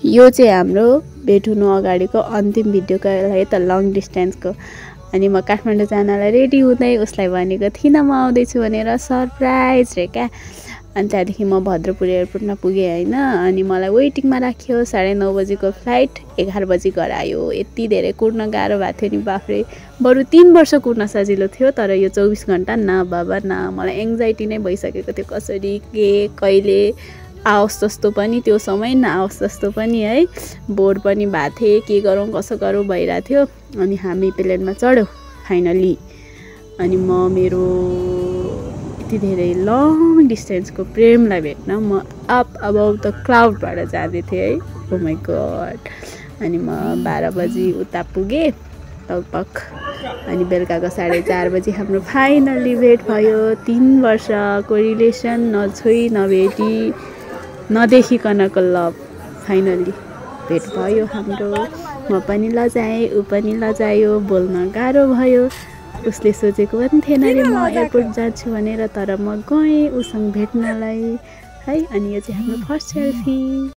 यो चाहिँ हाम्रो भेट हुनु अगाडिको अन्तिम भिडियोको लागि त लङ डिस्टेन्सको। अनि म काठमाडौँ जानलाई रेडी हुँदै उसलाई भनेको थिइनँ म आउँदैछु भनेर, सरप्राइज रे क्या। अनि त्यहाँदेखि म भद्रपुर एयरपोर्टमा पुगेँ होइन। अनि मलाई वेटिङमा राख्यो, 9:30 बजीको फ्लाइट 11 बजी घर आयो। यति धेरै कुर्न गाह्रो भएको थियो नि बाफ्रे। बरु 3 वर्ष कुर्न सजिलो थियो, तर यो 24 घन्टा न बाबा न। मलाई एङ्जाइटी नै भइसकेको थियो, कसरी के कहिले आओस् जस्तो पनि त्यो समय, नआओस् जस्तो पनि है। बोर पनि भएको थिएँ, के गरौँ कसो गरौँ भइरहेको थियो। अनि हामी प्लेनमा चढ्यौँ फाइनली। अनि म मेरो यति धेरै लङ डिस्टेन्सको प्रेमलाई भेट्न म अप अबाउ द क्लाउडबाट जाँदै थिएँ है। ओ माई गड। अनि म 12 बजी उता पुगेँ लगभग। अनि बेलुकाको 4:30 बजी हाम्रो फाइनली भेट भयो। 3 वर्षको रिलेसन, नछोई नभेटी नदेखिकनको लभ फाइनली भेट भयो हाम्रो। म पनि लजाएँ, ऊ पनि लजायो, बोल्न गाह्रो भयो। उसले सोचेको पनि थिएन रे म एयरपोर्ट जान्छु भनेर, तर म गएँ उसँग भेट्नलाई है। अनि यो चाहिँ हाम्रो फर्स्ट सेल्फी।